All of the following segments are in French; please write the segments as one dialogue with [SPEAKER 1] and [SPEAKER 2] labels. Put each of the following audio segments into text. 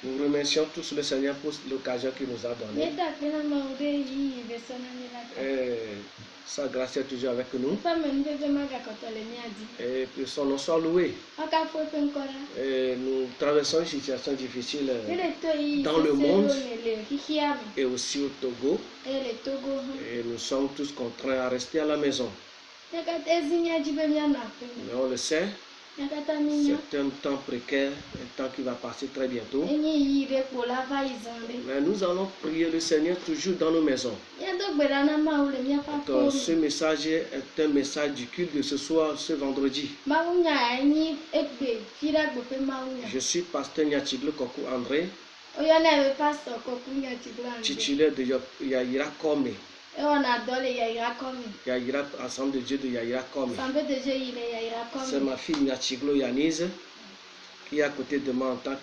[SPEAKER 1] Nous remercions tous le Seigneur pour l'occasion qu'il nous a donnée. Sa grâce est toujours avec nous. Et que son nom soit loué. Et nous traversons une situation difficile dans le monde et aussi au Togo. Et nous sommes tous contraints à rester à la maison. Mais on le sait, c'est un temps précaire, un temps qui va passer très bientôt. Mais nous allons prier le Seigneur toujours dans nos maisons. Donc, ce message est un message du culte de ce soir, ce vendredi. Je suis pasteur Nyachiglo Kokou André, titulaire de Yahira Kome. Yahira, Assemblée de Dieu de Yahira Kome. C'est ma fille Nyachiglo Yanise qui est à côté de moi en tant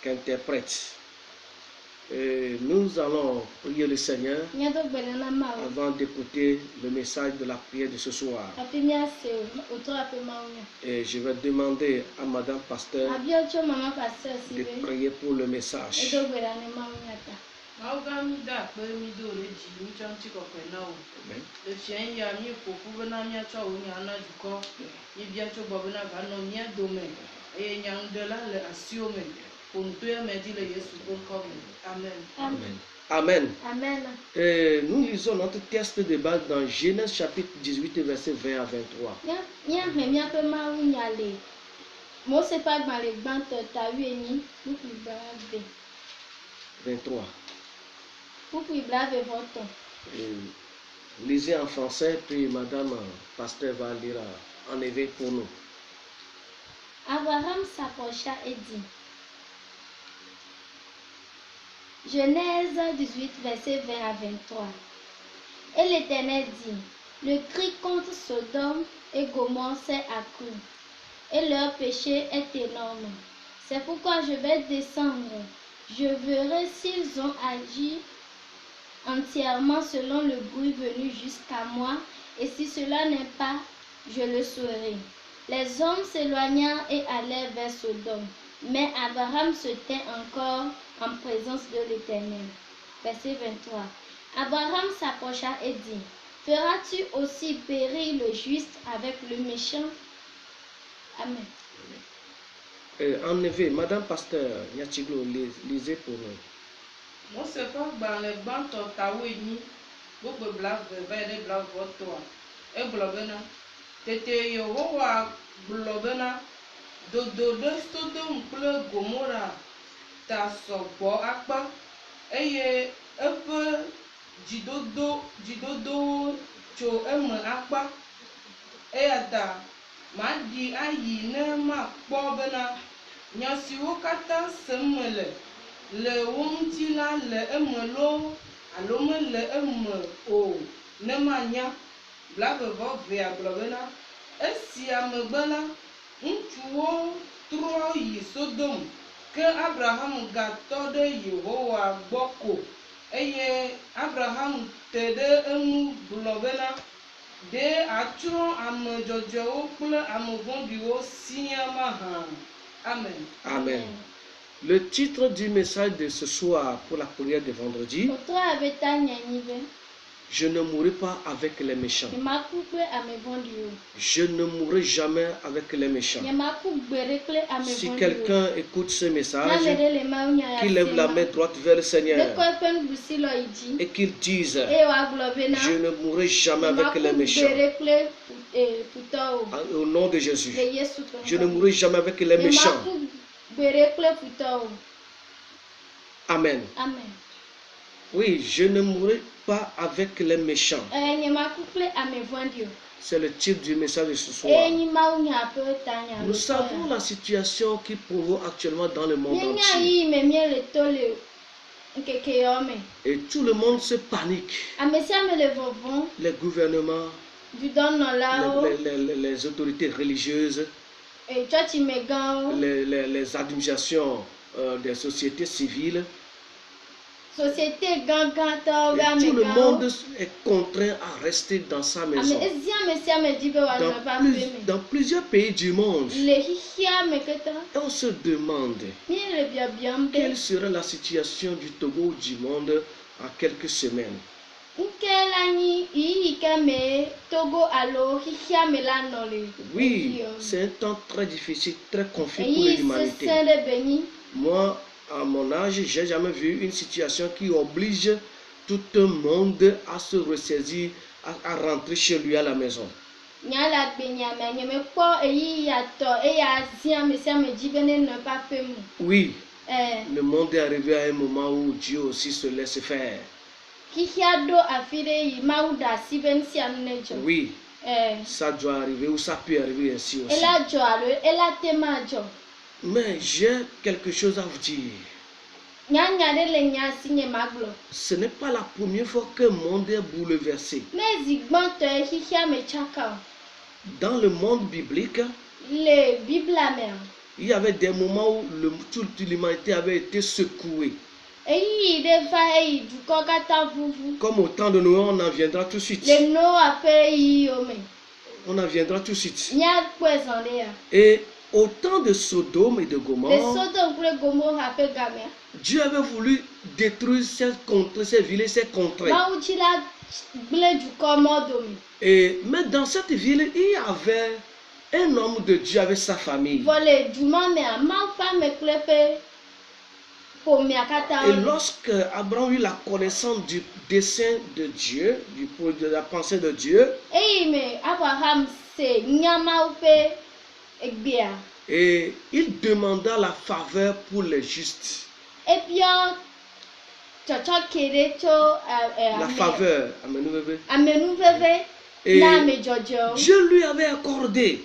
[SPEAKER 1] qu'interprète. Nous allons prier le Seigneur avant d'écouter le message de la prière de ce soir. Et je vais demander à Madame Pasteur de prier pour le message. Amen. Amen. Amen. Et nous lisons notre texte de base dans Genèse chapitre 18, verset 20 à 23. 23. Lisez en français, puis Madame Pasteur va lire en évêque pour nous.
[SPEAKER 2] Abraham s'approcha et dit, Genèse 18, verset 20 à 23. Et l'Éternel dit, le cri contre Sodome et Gomorrhe s'est accru, et leur péché est énorme. C'est pourquoi je vais descendre. Je verrai s'ils ont agi entièrement selon le bruit venu jusqu'à moi, et si cela n'est pas, je le saurai. Les hommes s'éloignèrent et allèrent vers Sodome, mais Abraham se tint encore en présence de l'Éternel. Verset 23. Abraham s'approcha et dit, feras-tu aussi périr le juste avec le méchant? Amen.
[SPEAKER 1] En effet, Madame Pasteur Nyachiglo, lisez pour nous.
[SPEAKER 3] Moi, c'est pas dans les bancs de Taouini, beaucoup de blagues, des blagues, et blabena. Tete Yowa blabena, de Sodome plus Gomorrah, ta sobo akba, et un peu jidodo, cho akba, et ada, madi ayi ne ma bobena, nyasiwo kata semele. Le wumtina le emelo alome le o ne manya blabevo via blabena esia megbena ŋutsuwo trɔ yi Sodom ke Abraham gatɔ ɖe Yehowa gbɔ ko eye Abraham te ɖe eŋu gblɔ bena ɖe atsrɔ̃ ame dzɔdzɔewo kple ame vɔ̃ɖiwo siaa mahã. Amen.
[SPEAKER 1] Amen. Le titre du message de ce soir pour la prière de vendredi, je ne mourrai pas avec les méchants. Je ne mourrai jamais avec les méchants. Si quelqu'un écoute ce message, qu'il lève la main droite vers le Seigneur et qu'il dise, je ne mourrai jamais avec les méchants. Au nom de Jésus, je ne mourrai jamais avec les méchants. Amen.
[SPEAKER 2] Amen.
[SPEAKER 1] Oui, je ne mourrai pas avec les méchants. C'est le titre du message de ce soir. Nous savons la situation qui prévaut actuellement dans le monde entier. Et tout le monde se panique. Les gouvernements, les autorités religieuses, les administrations des sociétés civiles
[SPEAKER 2] société gagnante,
[SPEAKER 1] et tout le monde est contraint à rester dans sa maison. Dans plusieurs pays du monde. Et on se demande quelle sera la situation du Togo du monde en quelques semaines. Oui, c'est un temps très difficile, très confus pour l'humanité. Moi, à mon âge, j'ai jamais vu une situation qui oblige tout le monde à se ressaisir, à rentrer chez lui à la maison. Oui, le monde est arrivé à un moment où Dieu aussi se laisse faire. Oui, ça doit arriver ou ça peut arriver ainsi aussi. Mais j'ai quelque chose à vous dire. Ce n'est pas la première fois que le monde est bouleversé. Dans le monde biblique, il y avait des moments où toute l'humanité avait été secouée. Comme au temps de Noé, on en viendra tout de suite. On en viendra tout de suite. Et au temps de Sodome et de Gomorrhe, Dieu avait voulu détruire ces villes et ces contrées. Mais dans cette ville, il y avait un homme de Dieu avec sa famille. Et lorsque Abraham eut la connaissance du dessein de Dieu, de la pensée de Dieu, et il demanda la faveur pour les justes. La faveur, et Dieu lui avait accordé.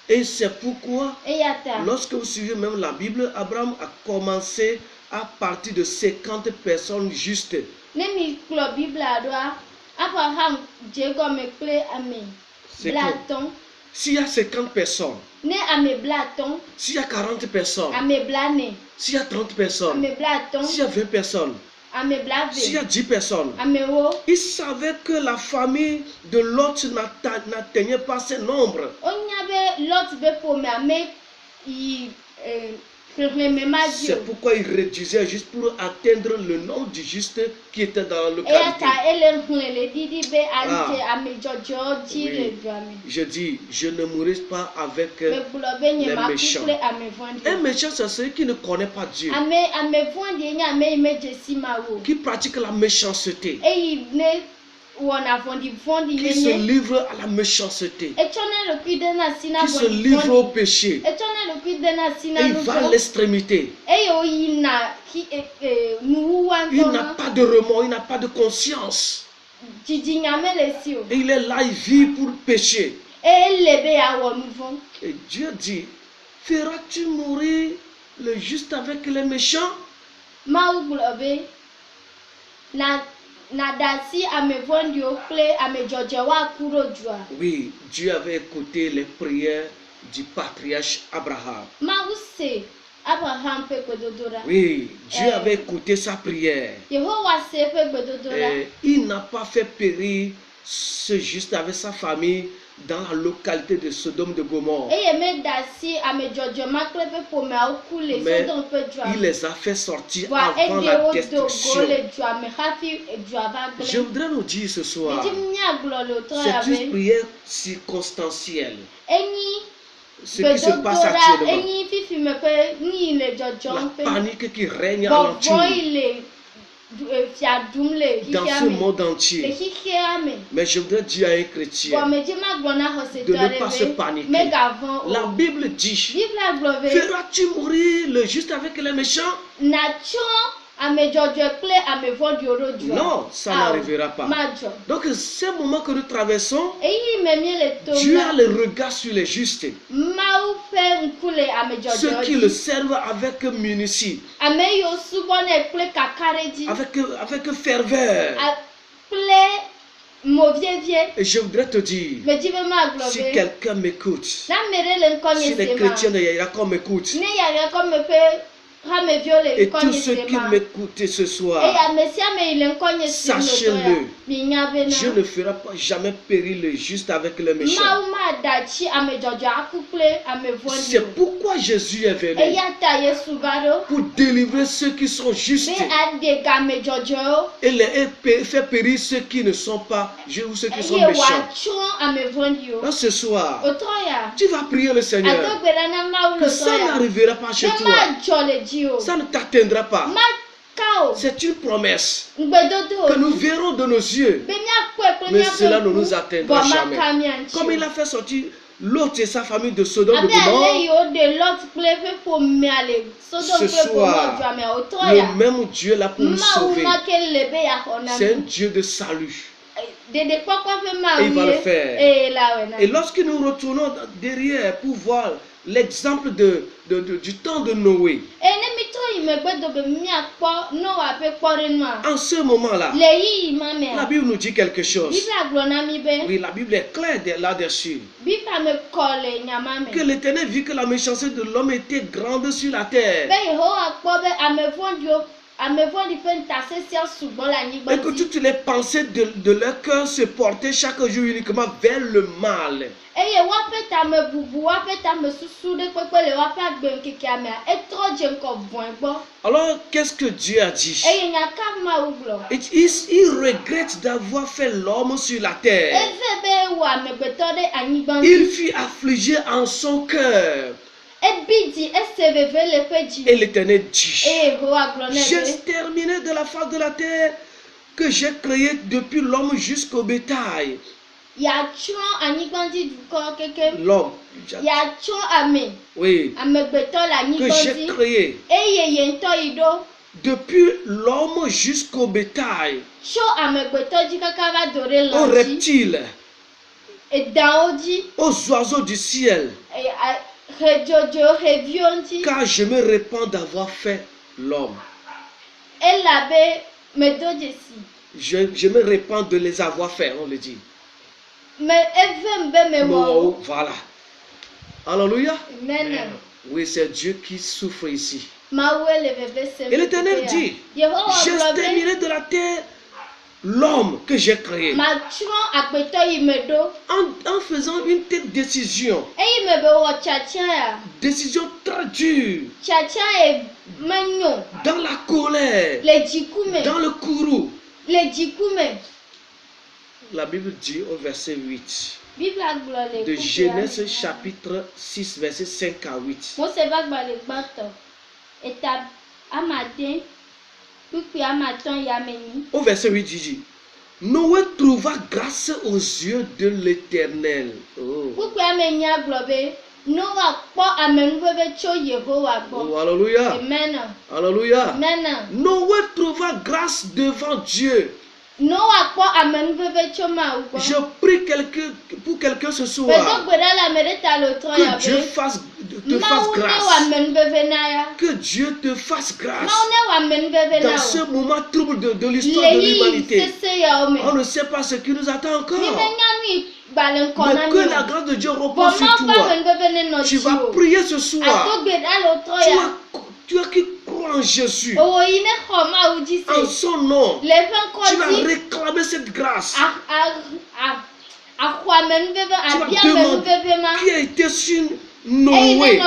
[SPEAKER 1] Et c'est pourquoi, lorsque vous suivez même la Bible, Abraham a commencé à partir de 50 personnes justes. S'il y a 50 personnes, s'il y a 40 personnes, s'il y a 30 personnes, s'il y a 20 personnes, s'il y a 10 personnes, il savait que la famille de Lot n'atteignait pas ce nombre. C'est pourquoi il réduisait juste pour atteindre le nom du juste qui était dans le localité. Oui. Je dis, je ne mourrai pas avec les méchants. Un méchant, c'est celui qui ne connaît pas Dieu, qui pratique la méchanceté, qui se livre à la méchanceté, qui se livre au péché, et il va à l'extrémité. Il n'a pas de remords, il n'a pas de conscience. Et il est là, il vit pour pécher. Et Dieu dit, feras-tu mourir le juste avec les méchants? Oui, Dieu avait écouté les prières du patriarche Abraham. Oui, Dieu avait écouté sa prière. Et il n'a pas fait périr ce juste avec sa famille dans la localité de Sodome de Gomorrhe. Mais il les a fait sortir avant la destruction. Je voudrais nous dire ce soir, c'est une prière circonstancielle. Ce qui se passe actuellement, la panique qui règne alentour dans ce monde entier. Mais je voudrais dire à un chrétien de ne pas se paniquer. La Bible dit, feras-tu mourir le juste avec les méchants? Non, ça n'arrivera pas. Donc, ces moments que nous traversons, Dieu a le regard sur les justes, ceux qui le servent avec munitions, avec ferveur. Et je voudrais te dire, si quelqu'un m'écoute, si les chrétiens de Yayako m'écoutent, Et tous ceux qui m'écoutent ce soir, sachez-le, Dieu ne fera pas jamais périr le juste avec le méchant. C'est pourquoi Jésus est venu, pour délivrer ceux qui sont justes et faire périr ceux qui ne sont pas justes ou ceux qui sont méchants. Donc ce soir, tu vas prier le Seigneur que ça n'arrivera pas chez toi. Ça ne t'atteindra pas. C'est une promesse que nous verrons de nos yeux, mais cela ne nous atteindra jamais. Comme il a fait sortir Lot et sa famille de Sodome et Gomorrhe, ce soir, le même Dieu là pour nous sauver. C'est un Dieu de salut. Et il va le faire. Et lorsque nous retournons derrière pour voir l'exemple du temps de Noé, en ce moment-là, la Bible nous dit quelque chose. Oui, la Bible est claire là-dessus. Que l'Éternel vit que la méchanceté de l'homme était grande sur la terre. Et que toutes les pensées de leur cœur se portaient chaque jour uniquement vers le mal. Alors, qu'est-ce que Dieu a dit? Il regrette d'avoir fait l'homme sur la terre. Il fut affligé en son cœur. Et l'Éternel dit, j'ai terminé de la face de la terre que j'ai créé depuis l'homme jusqu'au bétail. L'homme, oui, que j'ai créé depuis l'homme jusqu'au bétail, aux reptiles, aux oiseaux du ciel. Car je me répands d'avoir fait l'homme. Je me répands de les avoir fait, on le dit. Voilà. Alléluia. Oui, c'est Dieu qui souffre ici. Et l'Éternel dit, j'ai terminé de la terre l'homme que j'ai créé. En faisant une telle décision, décision très dure, dans la colère, dans le courroux. La Bible dit au verset 8 de Genèse chapitre 6 verset 5 à 8. Au verset 8, il dit, Noé trouva grâce aux yeux de l'Éternel. Oh, alléluia.
[SPEAKER 2] Amen.
[SPEAKER 1] Alléluia.
[SPEAKER 2] Amen.
[SPEAKER 1] Noé trouva grâce devant Dieu. Je prie pour quelqu'un ce soir, que Dieu te fasse grâce. Que Dieu te fasse grâce. Dans ce moment trouble de l'histoire de l'humanité, on ne sait pas ce qui nous attend encore. Mais que la grâce de Dieu repose sur toi. Tu vas prier ce soir. Tu qui crois en Jésus, en son nom, tu vas réclamer cette grâce. Tu vas demander qui a été sur Noé.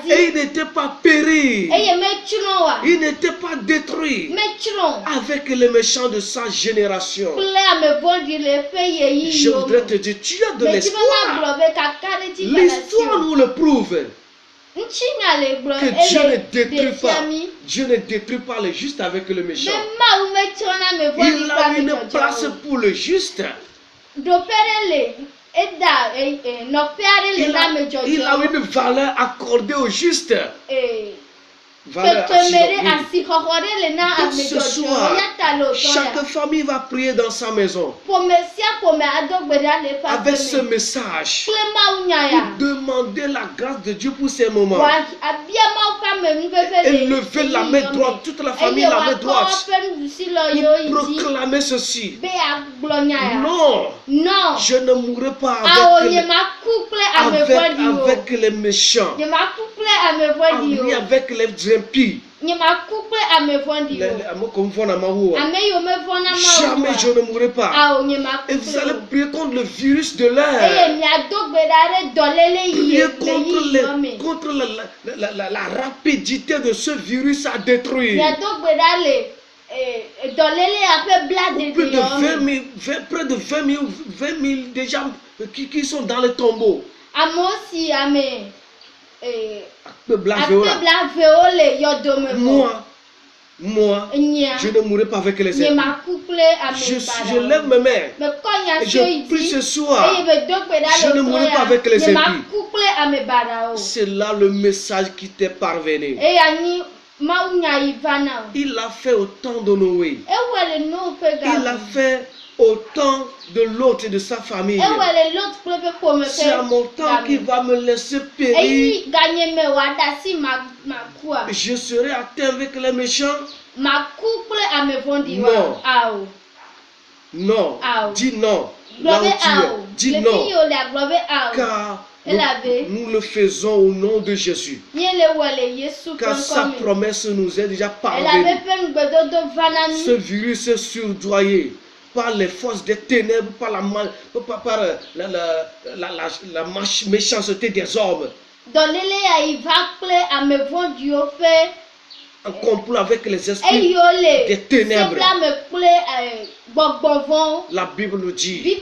[SPEAKER 1] Et il n'était pas péri. Il n'était pas détruit avec les méchants de sa génération. Je voudrais te dire, tu as de l'espoir. L'histoire nous le prouve. Que Dieu ne détruit pas. Dieu ne détruit pas le juste avec le méchant. Il a une place pour le juste. Il a une valeur accordée au juste. Donc ce soir, chaque famille va prier dans sa maison avec ce message pour demander la grâce de Dieu pour ces moments. Et lever la main droite, toute la famille la main droite, pour proclamer ceci. Non, je ne mourrai pas avec les méchants, avec les impies. Jamais je ne mourrai pas. Et vous allez prier contre le virus de l'air. Priez contre la rapidité de ce virus à détruire. Près de 20 000 déjà qui sont dans le tombeau. Moi, je ne mourrai pas avec les ennemis. Je lève mes mains et je prie ce soir. Je ne mourrai pas avec les ennemis. C'est là le message qui t'est parvenu. Il l'a fait au temps de Noé. Il l'a fait au temps de l'autre et de sa famille. C'est à mon temps qu'il va me laisser périr. Je serai atteint avec les méchants. Non. Non. Dis non. Là où tu es. Dis non. Car nous le faisons au nom de Jésus. Car sa promesse nous est déjà parvenue. Ce virus est surdoyé par les forces des ténèbres, par la méchanceté des hommes. En complot avec les esprits des ténèbres. La Bible nous dit: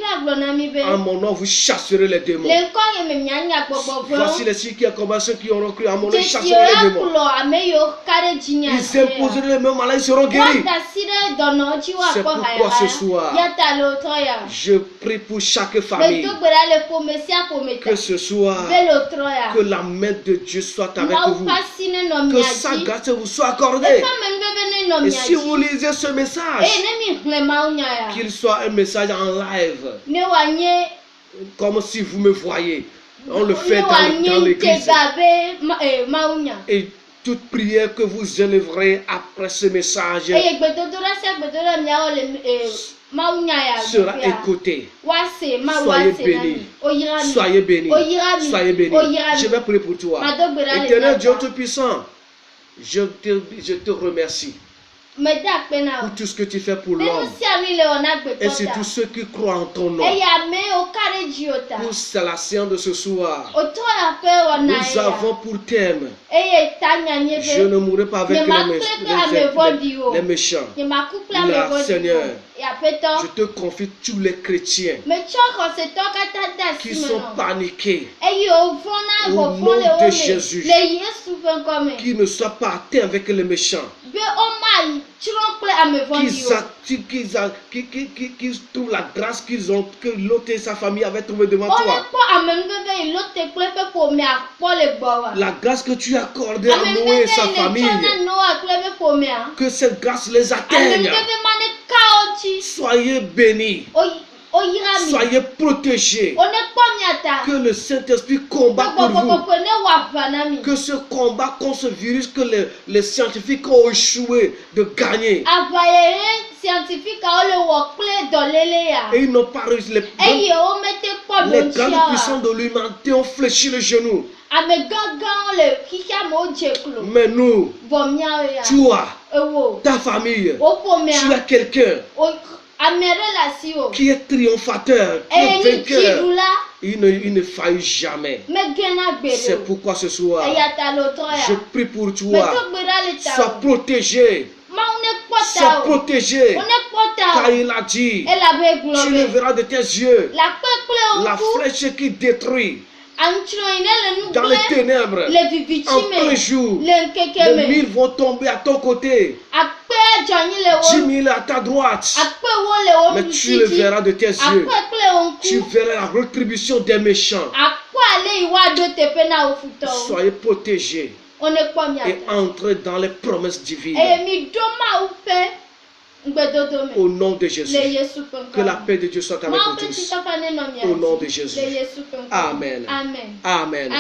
[SPEAKER 1] en mon nom vous chasserez les démons. Voici les signes qui accompagnent ceux qui auront cru. En mon nom chasseront les démons. Ils imposeront les mêmes malades, ils seront guéris. C'est pourquoi ce soir je prie pour chaque famille que ce soir que la main de Dieu soit avec vous, que sa grâce vous soit accordée. Et si vous lisez ce message, qu'il soit un message en live, comme si vous me voyez. On le fait dans l'église. Et toute prière que vous élèverez après ce message sera écoutée. Soyez bénis. Soyez bénis. Soyez bénis. Je vais prier pour toi. Éternel Dieu Tout-Puissant, je te remercie pour tout ce que tu fais pour l'homme et c'est tous ceux qui croient en ton nom. Pour la séance de ce soir, nous avons pour thème: je ne mourrai pas avec les méchants. Là, Seigneur, je te confie tous les chrétiens qui sont paniqués au nom de Jésus, qui ne soient pas atteints avec les méchants, qui trouvent la grâce que l'autre et sa famille avaient trouvée devant toi. La grâce que tu as accordée à Noé et sa famille, que cette grâce les atteigne. Soyez bénis. Soyez protégés. Que le Saint-Esprit combat pour vous. Que ce combat contre ce virus que les scientifiques ont échoué de gagner. Et ils n'ont pas réussi. Les grandes puissances de l'humanité ont fléchi le genou. Mais nous, toi, ta famille, tu as quelqu'un qui est triomphateur, qui est vainqueur. Il ne faillit jamais. C'est pourquoi ce soir, je prie pour toi. Sois protégé. Sois protégé. Car il a dit: tu le verras de tes yeux. La flèche qui détruit dans les ténèbres, en plein jour, les 1000 vont tomber à ton côté, 10 000 à ta droite, mais tu le verras de tes yeux. Tu verras la rétribution des méchants. Soyez protégés et entrez dans les promesses divines. Au nom de Jésus. Que la paix de Dieu soit avec vous tous. Au nom de Jésus. Amen. Amen. Amen.